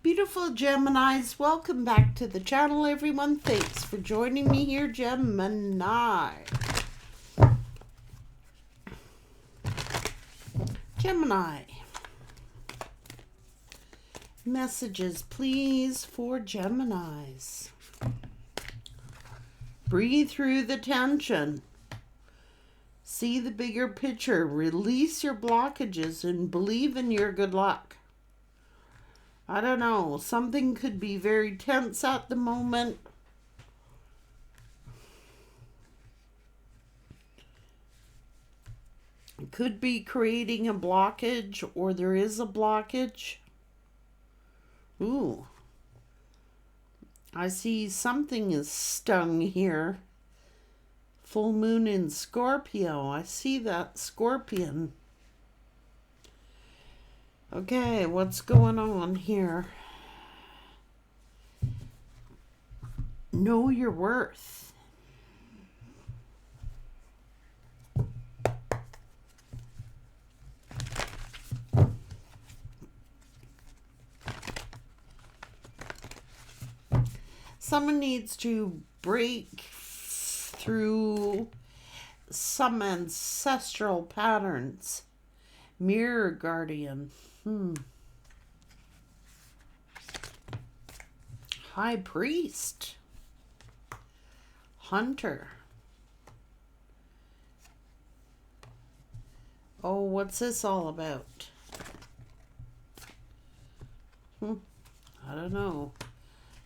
Beautiful Geminis, welcome back to the channel, everyone. Thanks for joining me here, Gemini. Gemini. Messages, please, for Geminis. Breathe through the tension. See the bigger picture. Release your blockages and believe in your good luck. I don't know. Something could be very tense at the moment. It could be creating a blockage, or there is a blockage. Ooh. I see something is stung here. Full moon in Scorpio. I see that scorpion. Okay, what's going on here? Know your worth. Someone needs to break through some ancestral patterns. Mirror guardian. High priest. Hunter. Oh, what's this all about? I don't know.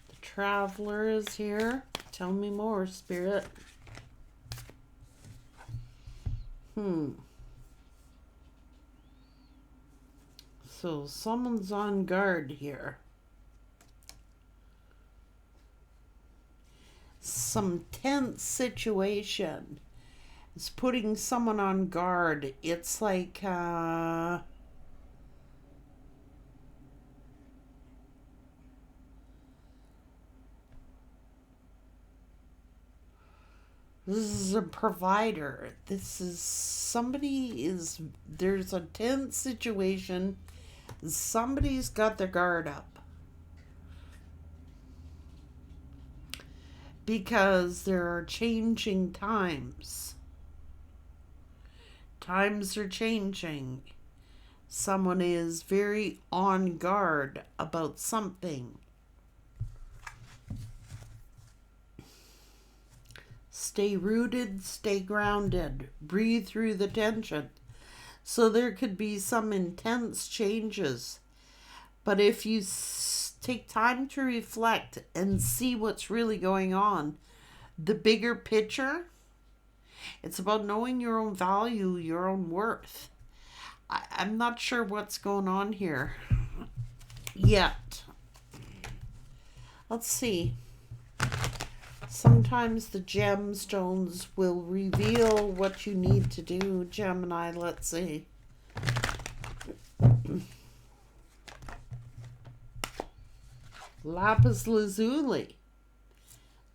The traveler is here. Tell me more, Spirit. So someone's on guard here. Some tense situation is putting someone on guard. It's like this is a provider. This is there's a tense situation. Somebody's got their guard up. Because there are changing times. Times are changing. Someone is very on guard about something. Stay rooted, stay grounded. Breathe through the tension. So there could be some intense changes. But if you take time to reflect and see what's really going on, the bigger picture, it's about knowing your own value, your own worth. I'm not sure what's going on here yet. Let's see. Sometimes the gemstones will reveal what you need to do, Gemini. Let's see. Lapis lazuli.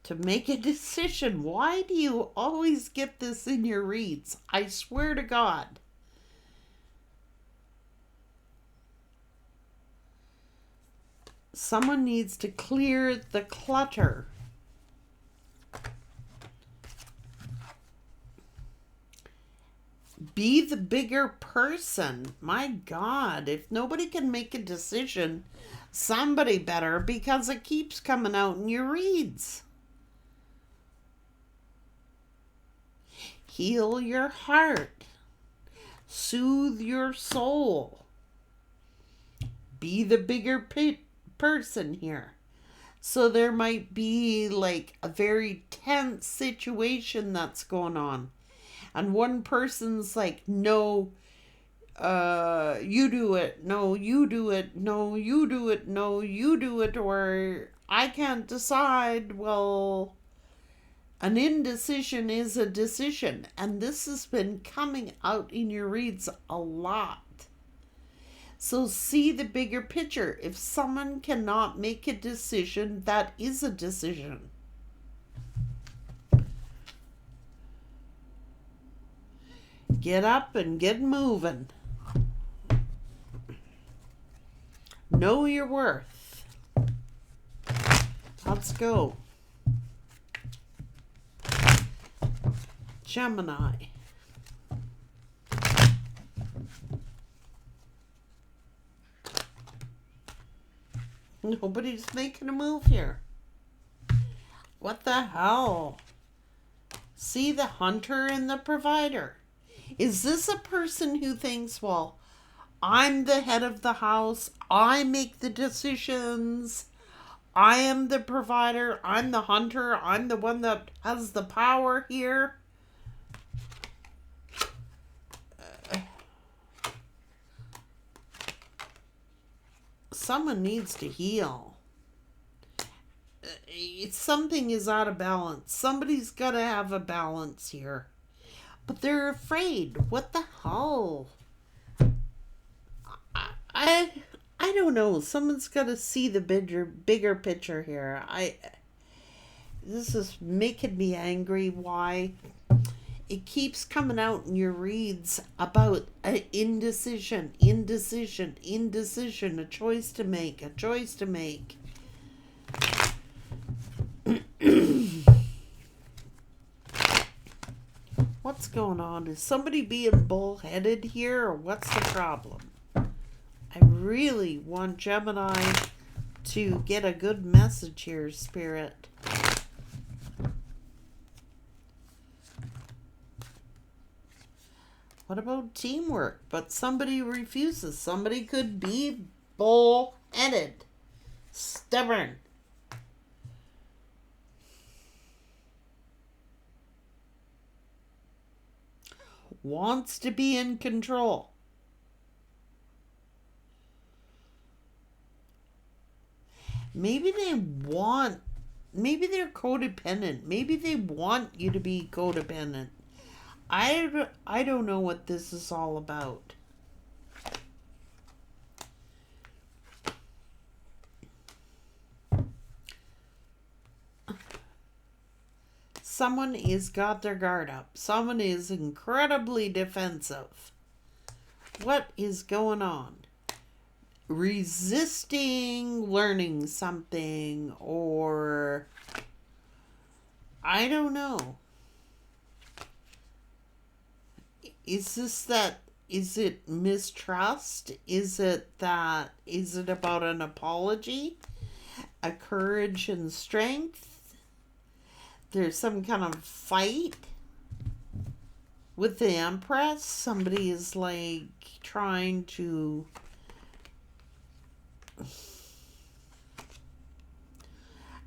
To make a decision. Why do you always get this in your reads? I swear to God. Someone needs to clear the clutter. Be the bigger person. My God, if nobody can make a decision, somebody better, because it keeps coming out in your reads. Heal your heart. Soothe your soul. Be the bigger person here. So there might be like a very tense situation that's going on. And one person's like, no, you do it. No, you do it. No, you do it. No, you do it. Or I can't decide. Well, an indecision is a decision. And this has been coming out in your reads a lot. So see the bigger picture. If someone cannot make a decision, that is a decision. Get up and get moving. Know your worth. Let's go. Gemini. Nobody's making a move here. What the hell? See the hunter and the provider. Is this a person who thinks, well, I'm the head of the house, I make the decisions, I am the provider, I'm the hunter, I'm the one that has the power here? Someone needs to heal. Something is out of balance. Somebody's got to have a balance here. But they're afraid. What the hell? I don't know. Someone's got to see the bigger picture here. This is making me angry. Why? It keeps coming out in your reads about indecision, a choice to make. What's going on? Is somebody being bullheaded here, or what's the problem? I really want Gemini to get a good message here, Spirit. What about teamwork? But somebody refuses. Somebody could be bull-headed, stubborn. Wants to be in control. Maybe they're codependent. Maybe they want you to be codependent. I don't know what this is all about. Someone has got their guard up. Someone is incredibly defensive. What is going on? Resisting learning something, or I don't know. Is it mistrust? Is it about an apology? A courage and strength? There's some kind of fight with the Empress. Somebody is like trying to...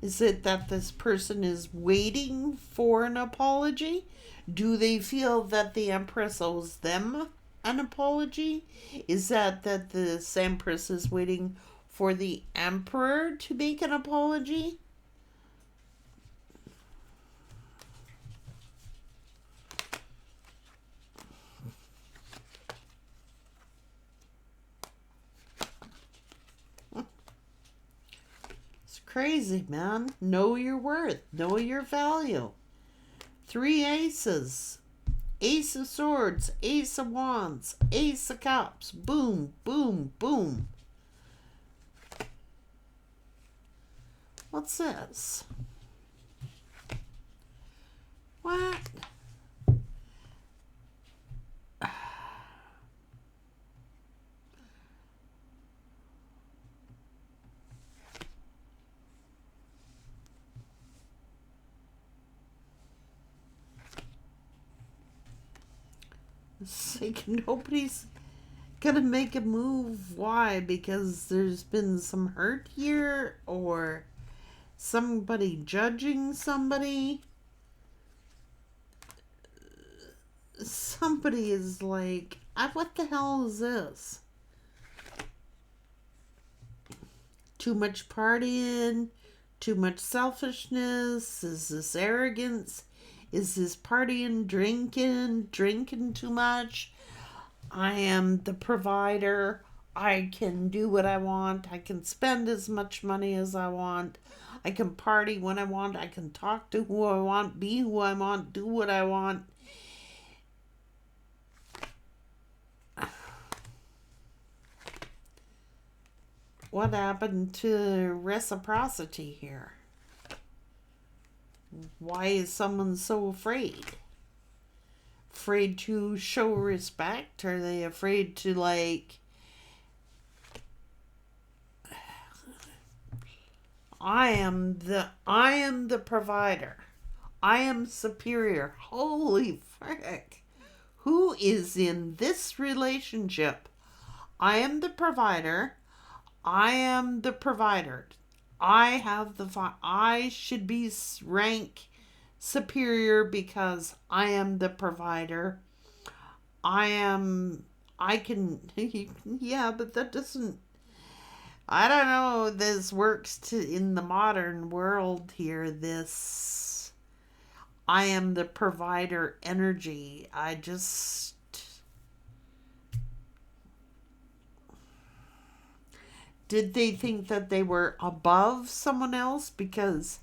Is it that this person is waiting for an apology? Do they feel that the Empress owes them an apology? Is that this Empress is waiting for the Emperor to make an apology? It's crazy, man. Know your worth. Know your value. 3 aces. Ace of Swords, Ace of Wands, Ace of Cups. Boom, boom, boom. What's this? What? It's like nobody's gonna make a move. Why? Because there's been some hurt here, or somebody judging somebody. Somebody is like, what the hell is this? Too much partying, too much selfishness. Is this arrogance? Is this partying, drinking too much? I am the provider. I can do what I want. I can spend as much money as I want. I can party when I want. I can talk to who I want, be who I want, do what I want. What happened to reciprocity here? Why is someone so afraid? Afraid to show respect? Are they afraid to like, I am the provider. I am superior. Holy frick. Who is in this relationship? I am the provider. I am the provider. I should be rank superior because I am the provider. I can, yeah, but that doesn't, I don't know, this works in the modern world here, this I am the provider energy. Did they think that they were above someone else because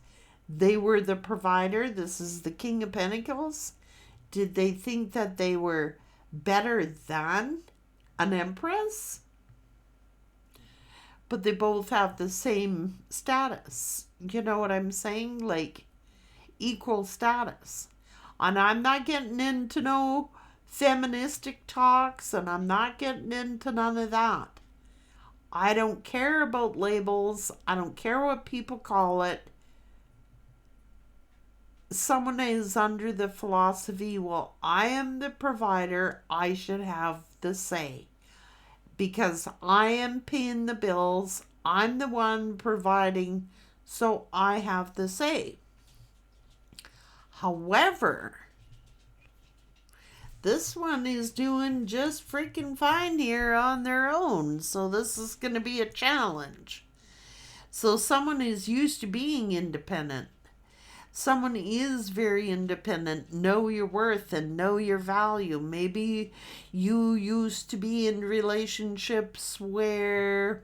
they were the provider? This is the King of Pentacles. Did they think that they were better than an empress? But they both have the same status. You know what I'm saying? Like equal status. And I'm not getting into no feministic talks, and I'm not getting into none of that. I don't care about labels. I don't care what people call it. Someone is under the philosophy, well, I am the provider. I should have the say. Because I am paying the bills. I'm the one providing. So I have the say. However, this one is doing just freaking fine here on their own. So this is going to be a challenge. So someone is used to being independent. Someone is very independent. Know your worth and know your value. Maybe you used to be in relationships where,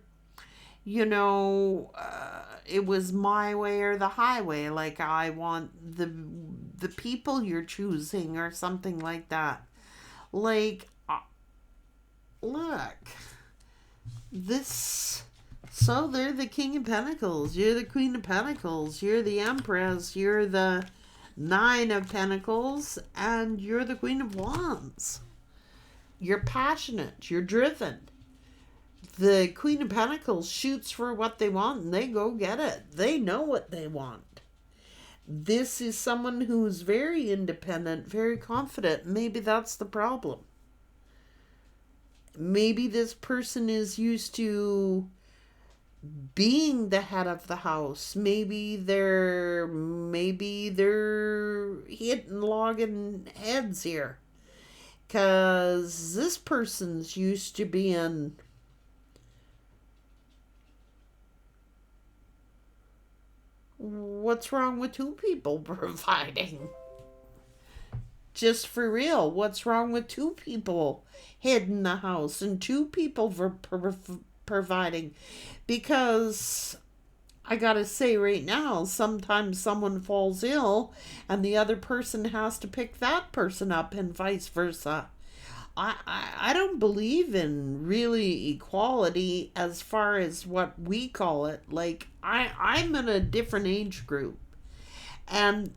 it was my way or the highway. Like I want the people you're choosing or something like that. Like, look, this, so they're the King of Pentacles, you're the Queen of Pentacles, you're the Empress, you're the Nine of Pentacles, and you're the Queen of Wands. You're passionate, you're driven. The Queen of Pentacles shoots for what they want and they go get it. They know what they want. This is someone who's very independent, very confident. Maybe that's the problem. Maybe this person is used to being the head of the house. Maybe they're hitting logging heads here. 'Cause this person's used to being, what's wrong with two people providing? Just for real, what's wrong with two people heading the house and two people providing? Because I gotta say right now, sometimes someone falls ill and the other person has to pick that person up and vice versa. I don't believe in really equality as far as what we call it. Like, I'm in a different age group. And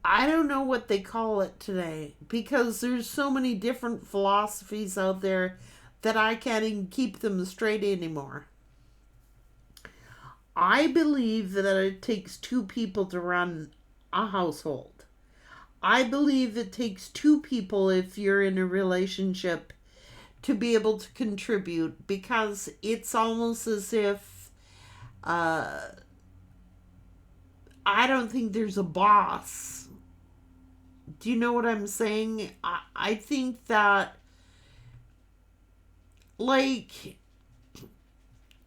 I don't know what they call it today. Because there's so many different philosophies out there that I can't even keep them straight anymore. I believe that it takes two people to run a household. I believe it takes two people, if you're in a relationship, to be able to contribute, because it's almost as if I don't think there's a boss. Do you know what I'm saying? I think that, like,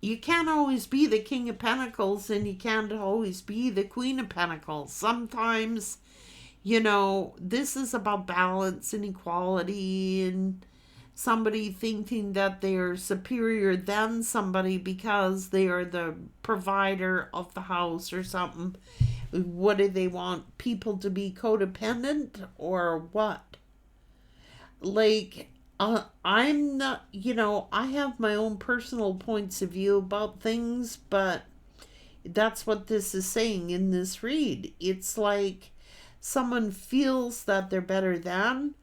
you can't always be the King of Pentacles and you can't always be the Queen of Pentacles. Sometimes, this is about balance and equality, and somebody thinking that they are superior than somebody because they are the provider of the house or something. What do they want? People to be codependent or what? Like, I'm not, I have my own personal points of view about things, but That's what this is saying in this read. It's like someone feels that they're better than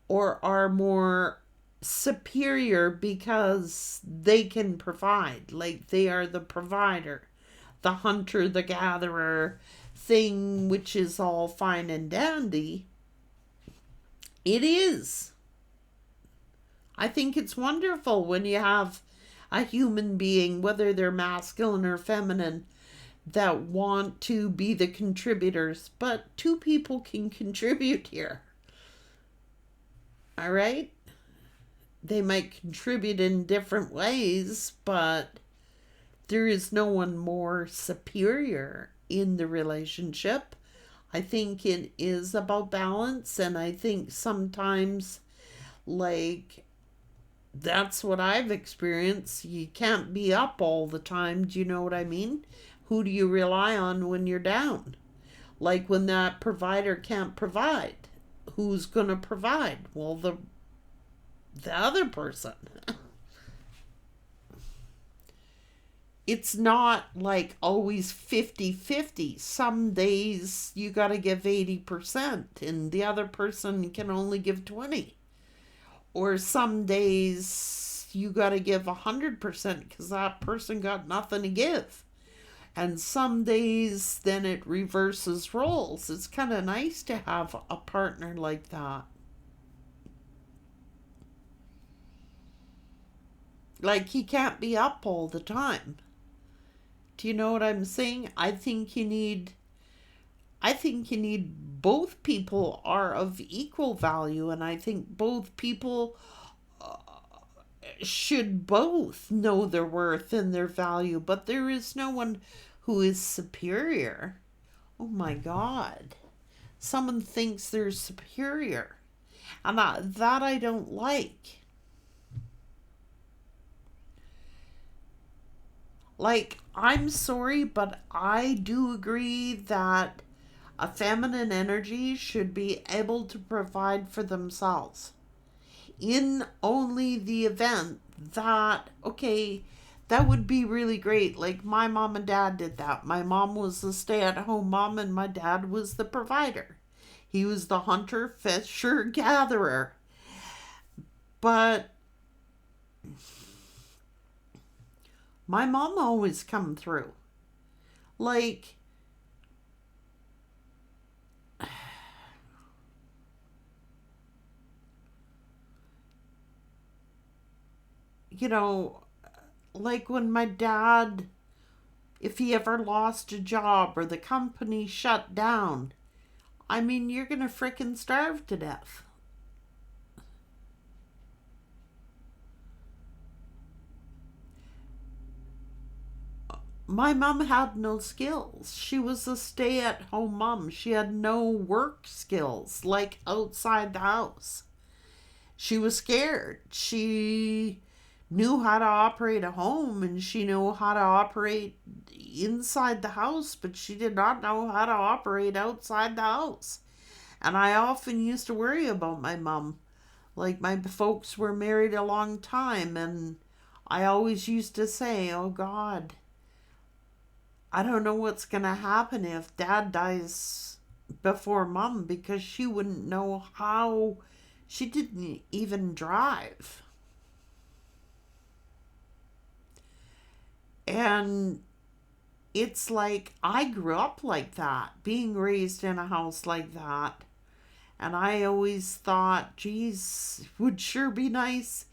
or are more superior because they can provide. Like they are the provider, the hunter, the gatherer thing, which is all fine and dandy. It is. I think it's wonderful when you have a human being, whether they're masculine or feminine, that want to be the contributors. But two people can contribute here. All right? They might contribute in different ways, but there is no one more superior in the relationship. I think it is about balance, and I think sometimes, like, that's what I've experienced. You can't be up all the time. Do you know what I mean? Who do you rely on when you're down? Like when that provider can't provide, who's going to provide? Well, the other person. It's not like always 50-50. Some days you got to give 80% and the other person can only give 20. Or some days you got to give 100% because that person got nothing to give. And some days then it reverses roles. It's kind of nice to have a partner like that. Like he can't be up all the time. Do you know what I'm saying? I think you need both people are of equal value, and I think both people should both know their worth and their value, but there is no one who is superior. Oh my God. Someone thinks they're superior. And that I don't like. Like, I'm sorry, but I do agree that a feminine energy should be able to provide for themselves in only the event that, okay, that would be really great. Like my mom and dad did that. My mom was the stay-at-home mom and my dad was the provider. He was the hunter, fisher, gatherer. But my mom always come through. Like, you know, like when my dad, if he ever lost a job or the company shut down, I mean, you're going to frickin' starve to death. My mom had no skills. She was a stay at home mom. She had no work skills, like outside the house. She was scared. She knew how to operate a home and she knew how to operate inside the house, but she did not know how to operate outside the house. And I often used to worry about my mom. Like my folks were married a long time, and I always used to say, oh God, I don't know what's going to happen if dad dies before mom, because she wouldn't know how. She didn't even drive. And it's like I grew up like that, being raised in a house like that. And I always thought, geez, it would sure be nice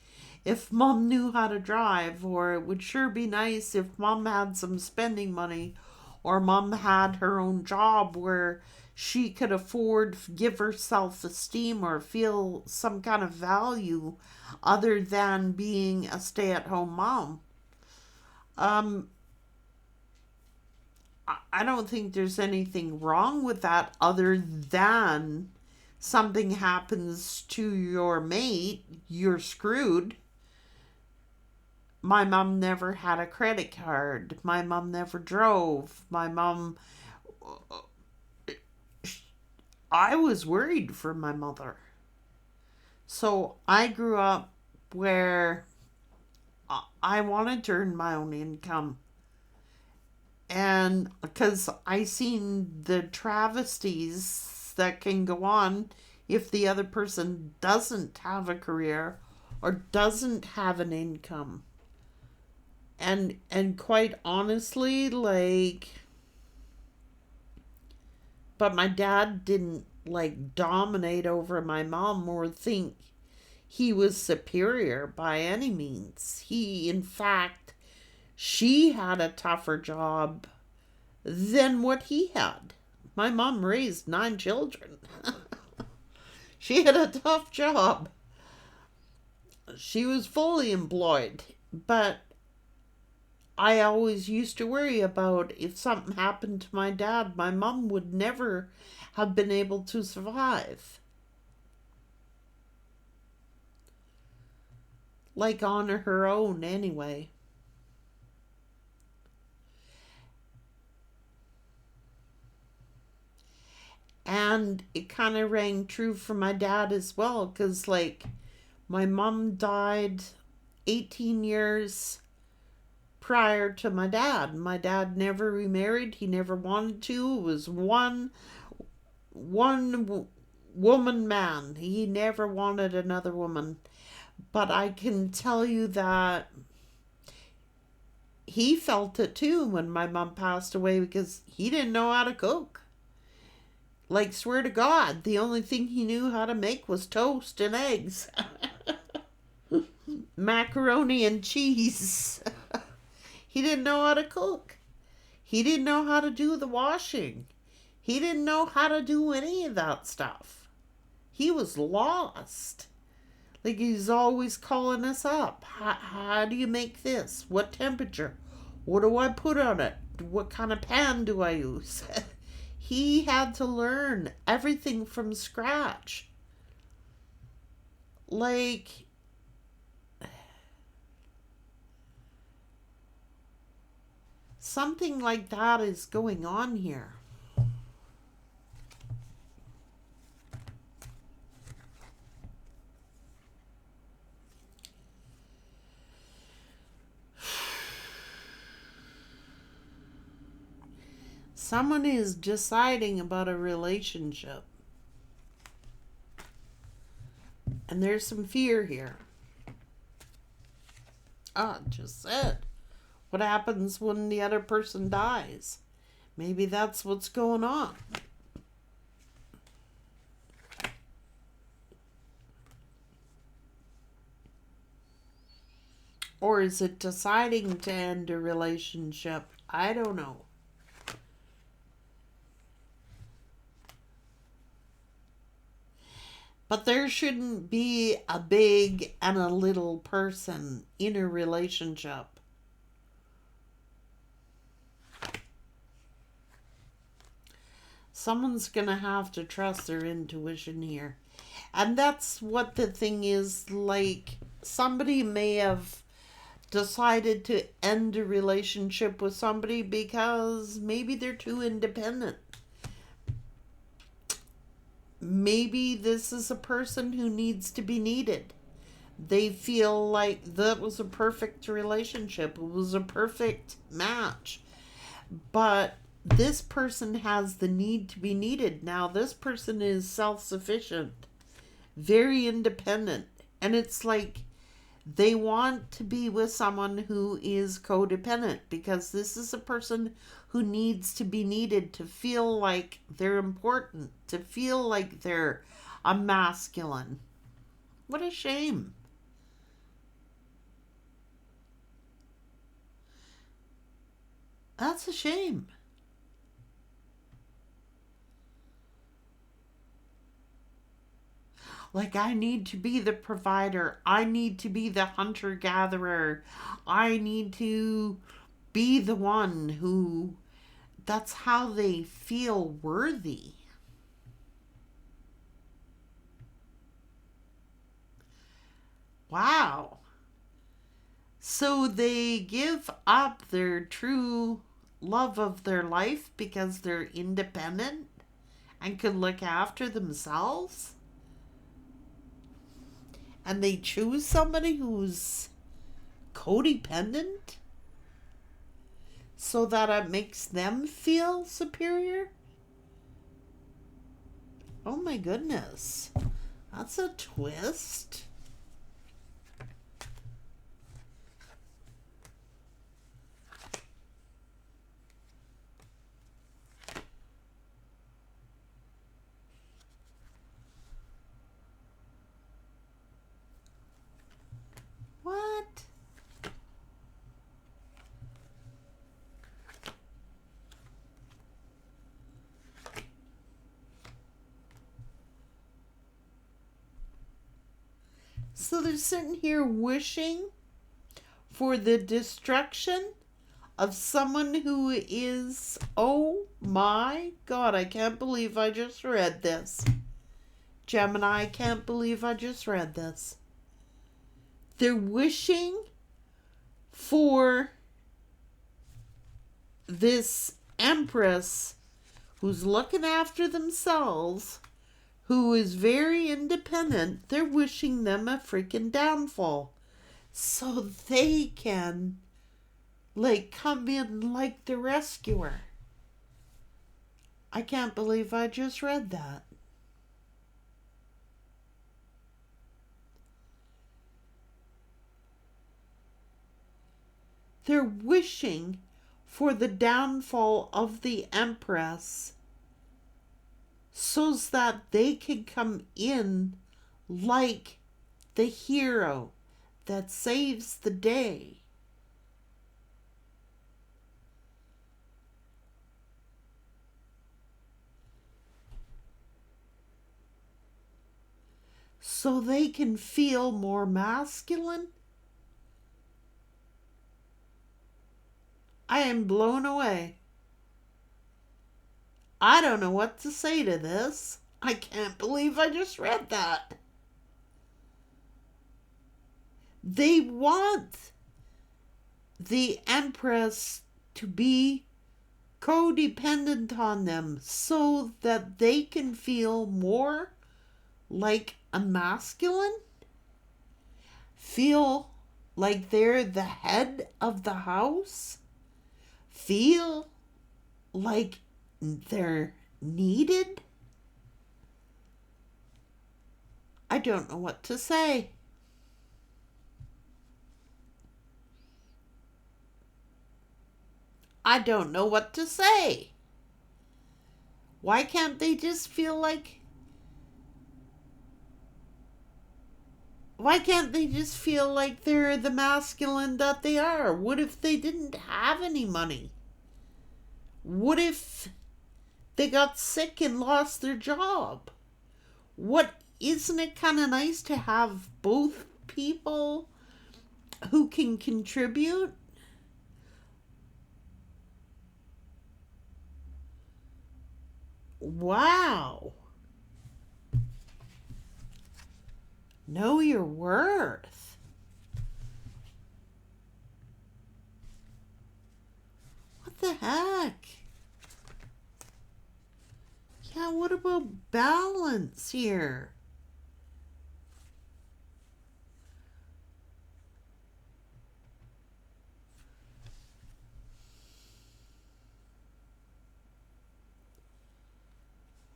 if mom knew how to drive, or it would sure be nice if mom had some spending money, or mom had her own job where she could afford give herself esteem or feel some kind of value other than being a stay-at-home mom. Um, I don't think there's anything wrong with that other than something happens to your mate, you're screwed. My mom never had a credit card. My mom never drove. I was worried for my mother. So I grew up where I wanted to earn my own income. And because I seen the travesties that can go on if the other person doesn't have a career or doesn't have an income. And quite honestly, like, but my dad didn't like dominate over my mom or think he was superior by any means. He, in fact, she had a tougher job than what he had. My mom raised 9 children. She had a tough job. She was fully employed, but I always used to worry about if something happened to my dad, my mom would never have been able to survive. Like on her own, anyway. And it kind of rang true for my dad as well, because, like, my mom died 18 years prior to my dad. My dad never remarried. He never wanted to. It was one woman man. He never wanted another woman. But I can tell you that he felt it too when my mom passed away because he didn't know how to cook. Like, swear to God, the only thing he knew how to make was toast and eggs. Macaroni and cheese. He didn't know how to cook. He didn't know how to do the washing. He didn't know how to do any of that stuff. He was lost. Like, he's always calling us up. How do you make this? What temperature? What do I put on it? What kind of pan do I use? He had to learn everything from scratch. Like, something like that is going on here. Someone is deciding about a relationship. And there's some fear here. Just said. What happens when the other person dies? Maybe that's what's going on. Or is it deciding to end a relationship? I don't know. But there shouldn't be a big and a little person in a relationship. Someone's going to have to trust their intuition here. And that's what the thing is, like, somebody may have decided to end a relationship with somebody because maybe they're too independent. Maybe this is a person who needs to be needed. They feel like that was a perfect relationship. It was a perfect match. But this person has the need to be needed. Now, this person is self-sufficient, very independent. And it's like they want to be with someone who is codependent because this is a person who needs to be needed, to feel like they're important, to feel like they're a masculine. What a shame. That's a shame. Like, I need to be the provider. I need to be the hunter-gatherer. I need to be the one who... That's how they feel worthy. Wow. So they give up their true love of their life because they're independent and can look after themselves? And they choose somebody who's codependent? so that it makes them feel superior? Oh my goodness. That's a twist. What? So they're sitting here wishing for the destruction of someone who is, oh my God, I can't believe I just read this. Gemini, I can't believe I just read this. They're wishing for this empress who's looking after themselves, who is very independent. They're wishing them a freaking downfall so they can come in like the rescuer. I can't believe I just read that. They're wishing for the downfall of the empress so that they can come in like the hero that saves the day. So they can feel more masculine. I am blown away. I don't know what to say to this. I can't believe I just read that. They want the empress to be codependent on them so that they can feel more like a masculine, feel like they're the head of the house, feel like they're needed. I don't know what to say. I don't know what to say. Why can't they just feel like... Why can't they just feel like they're the masculine that they are? What if they didn't have any money? What if they got sick and lost their job? Isn't it kind of nice to have both people who can contribute? Wow. Know your worth. What the heck? Yeah, what about balance here?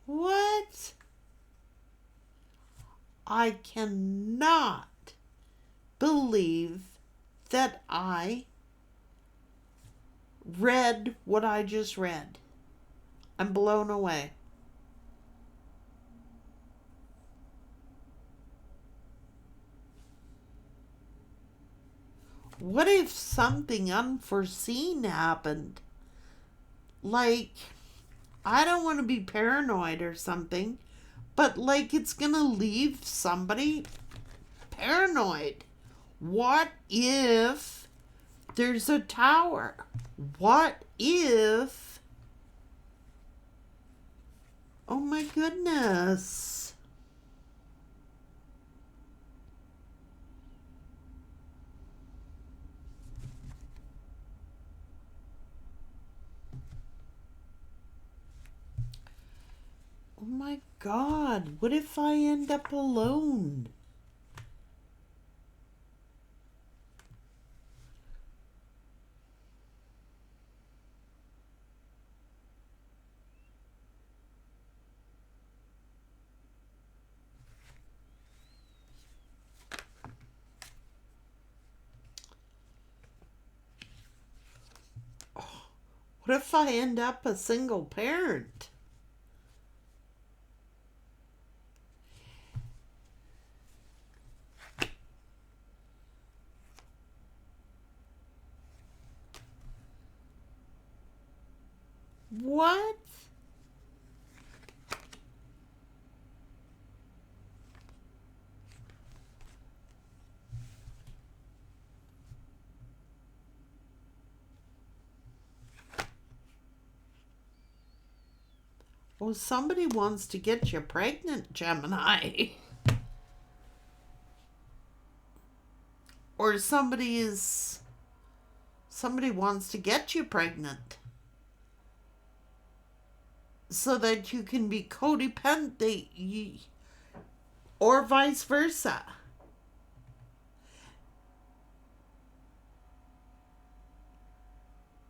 What? I cannot believe that I read what I just read. I'm blown away. What if something unforeseen happened? Like, I don't want to be paranoid or something, but like it's gonna leave somebody paranoid. What if there's a tower? What if... Oh my goodness. Oh my God, what if I end up alone? What if I end up a single parent? What? Oh, somebody wants to get you pregnant, Gemini. Or somebody wants to get you pregnant so that you can be codependent, or vice versa.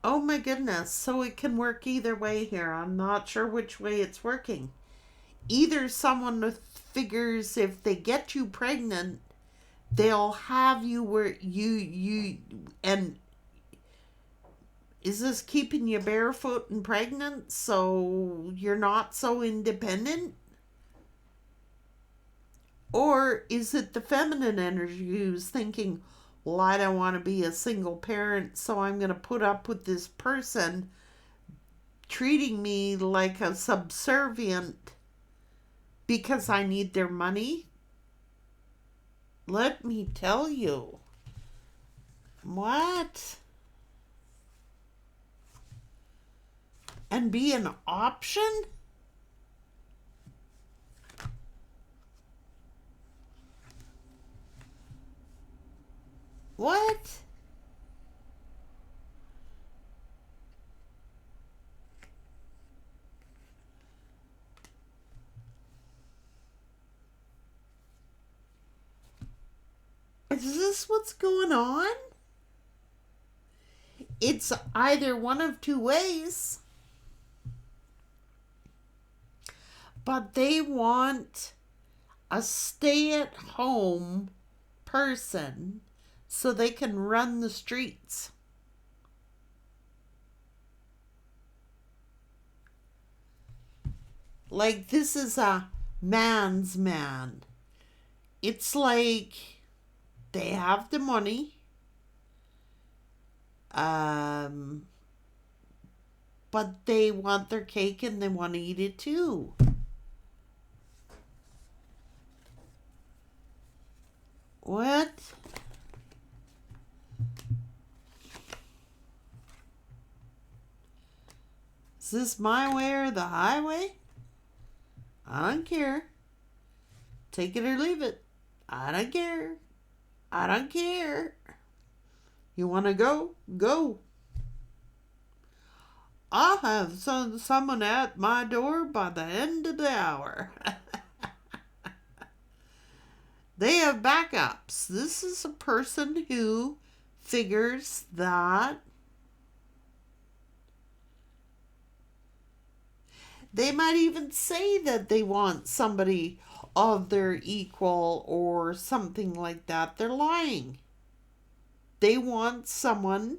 Oh my goodness. So it can work either way here. I'm not sure which way it's working. Either someone figures if they get you pregnant, they'll have you where you and is this keeping you barefoot and pregnant so you're not so independent? Or is it the feminine energy who's thinking, well, I don't want to be a single parent, so I'm going to put up with this person treating me like a subservient because I need their money? Let me tell you. What? And be an option? What? Is this what's going on? It's either one of two ways. But they want a stay-at-home person so they can run the streets. Like, this is a man's man. It's like they have the money, but they want their cake and they want to eat it too. What? Is this my way or the highway? I don't care. Take it or leave it. I don't care. I don't care. You want to go? Go. I'll have someone at my door by the end of the hour. They have backups. This is a person who figures that they might even say that they want somebody of their equal or something like that. They're lying. They want someone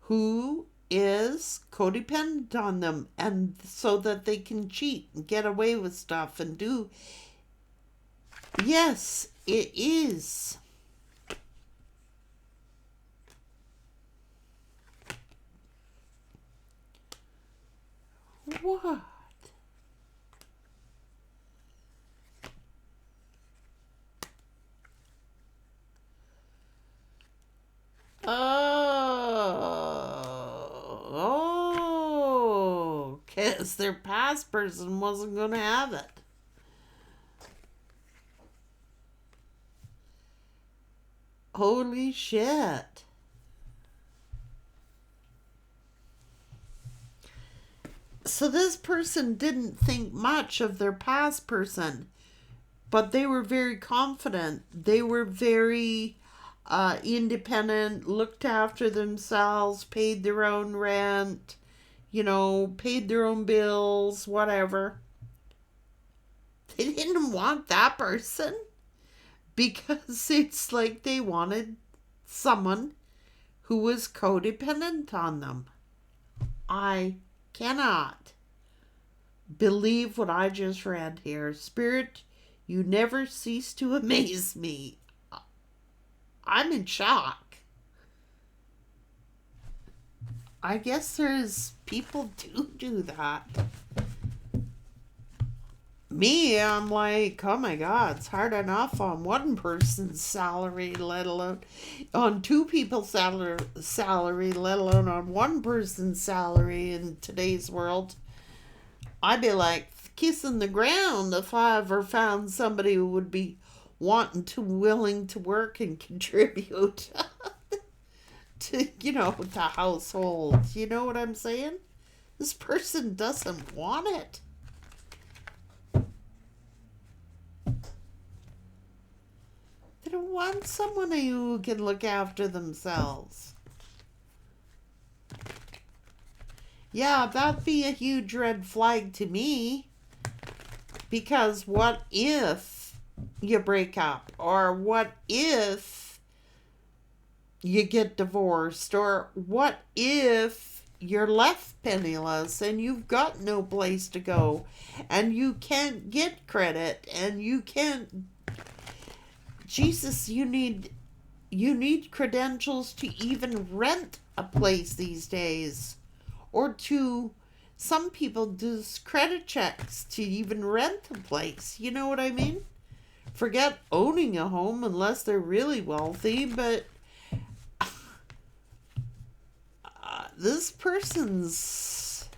who is codependent on them, and so that they can cheat and get away with stuff and do. Yes, it is. What? Oh, because their past person wasn't going to have it. Holy shit. So this person didn't think much of their past person, but they were very confident. They were very independent, looked after themselves, paid their own rent, paid their own bills, whatever. They didn't want that person because it's like they wanted someone who was codependent on them. I cannot believe what I just read here. Spirit, you never cease to amaze me. I'm in shock. I guess there's people do that. Me, I'm like, oh my God, it's hard enough on one person's salary, let alone on two people's salary, let alone on one person's salary in today's world. I'd be like kissing the ground if I ever found somebody who would be willing to work and contribute to, the household. You know what I'm saying? This person doesn't want it. They don't want someone who can look after themselves. Yeah, that'd be a huge red flag to me. Because what if you break up? Or what if you get divorced? Or what if you're left penniless and you've got no place to go and you can't get credit and you can't... Jesus, you need credentials to even rent a place these days. Or some people do credit checks to even rent a place. You know what I mean? Forget owning a home unless they're really wealthy, but this person's...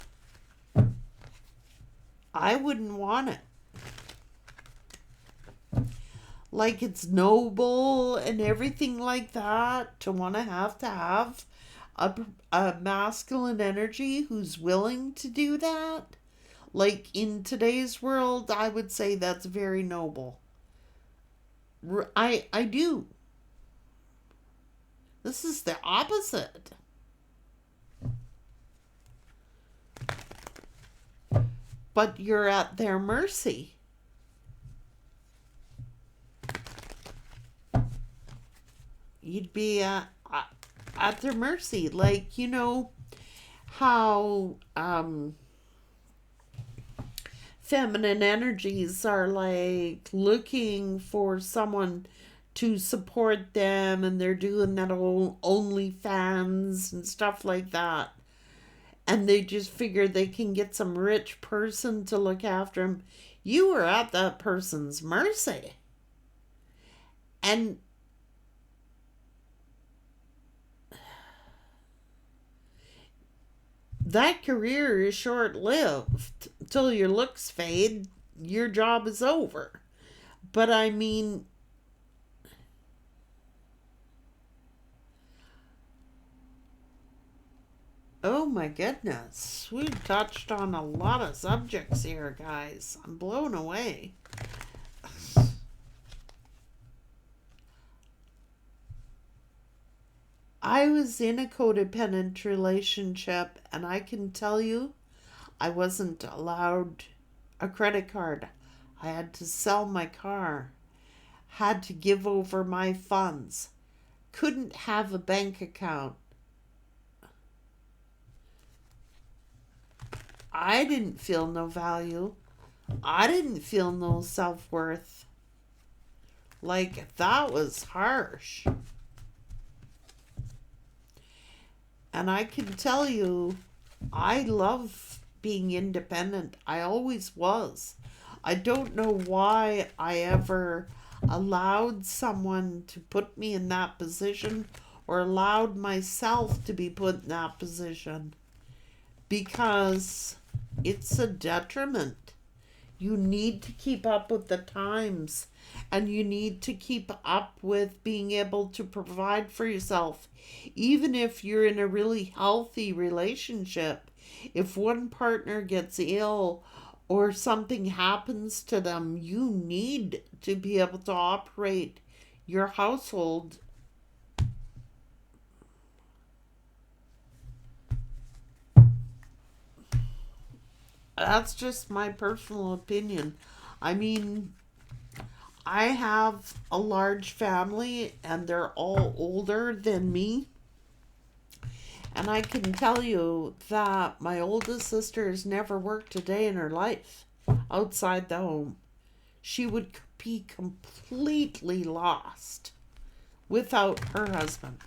I wouldn't want it. Like, it's noble and everything like that to want to have a masculine energy who's willing to do that. Like, in today's world, I would say that's very noble. I do. This is the opposite. But you're at their mercy. You'd be at their mercy. Like, how feminine energies are like looking for someone to support them, and they're doing that old OnlyFans and stuff like that. And they just figure they can get some rich person to look after them. You are at that person's mercy. And that career is short-lived. Till your looks fade, your job is over. But I mean, oh my goodness. We've touched on a lot of subjects here, guys. I'm blown away. I was in a codependent relationship, and I can tell you, I wasn't allowed a credit card. I had to sell my car, had to give over my funds, couldn't have a bank account. I didn't feel no value. I didn't feel no self-worth. Like, that was harsh. And I can tell you, I love being independent. I always was. I don't know why I ever allowed someone to put me in that position or allowed myself to be put in that position. Because it's a detriment. You need to keep up with the times, and you need to keep up with being able to provide for yourself. Even if you're in a really healthy relationship, if one partner gets ill or something happens to them, you need to be able to operate your household. That's just my personal opinion. I mean, I have a large family and they're all older than me. And I can tell you that my oldest sister has never worked a day in her life outside the home. She would be completely lost without her husband.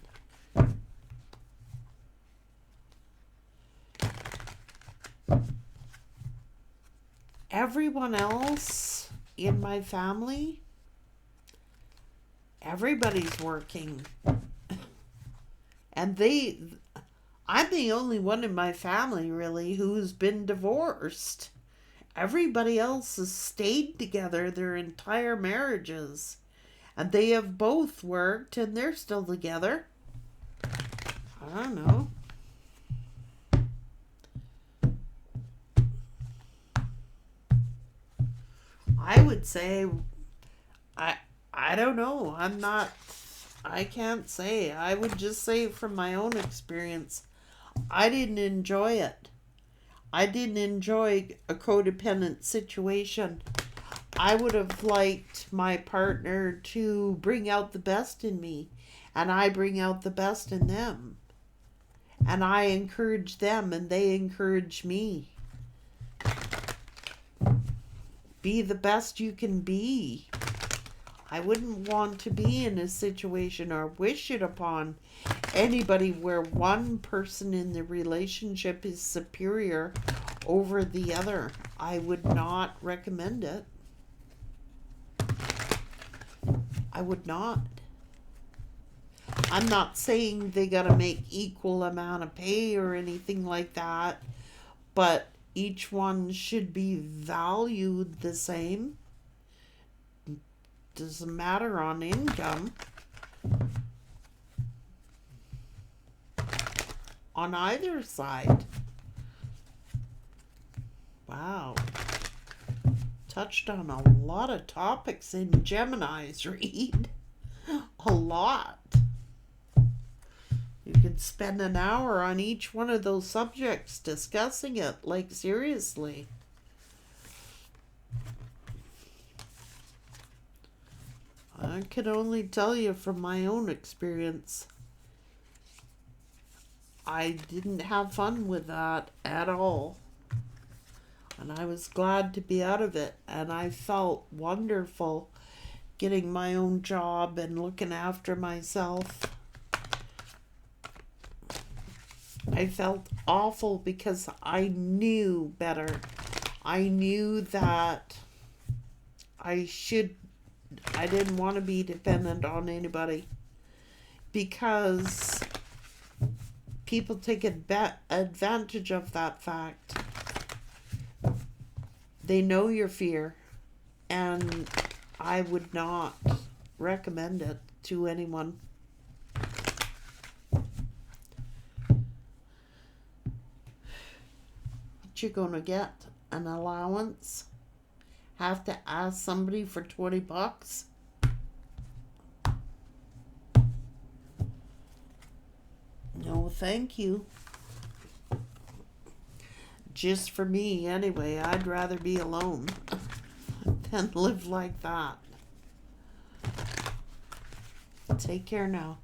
Everyone else in my family, everybody's working. And I'm the only one in my family, really, who's been divorced. Everybody else has stayed together their entire marriages. And they have both worked and they're still together. I don't know. I would say, I don't know. I can't say. I would just say from my own experience, I didn't enjoy it. I didn't enjoy a codependent situation. I would have liked my partner to bring out the best in me, and I bring out the best in them. And I encourage them, and they encourage me. Be the best you can be. I wouldn't want to be in a situation or wish it upon anybody where one person in the relationship is superior over the other. I would not recommend it. I would not. I'm not saying they gotta make equal amount of pay or anything like that, but each one should be valued the same. Doesn't matter on income. On either side. Wow. Touched on a lot of topics in Gemini's read. A lot. You could spend an hour on each one of those subjects discussing it, like seriously. I can only tell you from my own experience. I didn't have fun with that at all. And I was glad to be out of it. And I felt wonderful getting my own job and looking after myself. I felt awful because I knew better. I knew that I didn't want to be dependent on anybody, because people take advantage of that fact. They know your fear, and I would not recommend it to anyone. What you gonna get? An allowance? Have to ask somebody for $20? No, thank you. Just for me, anyway. I'd rather be alone than live like that. Take care now.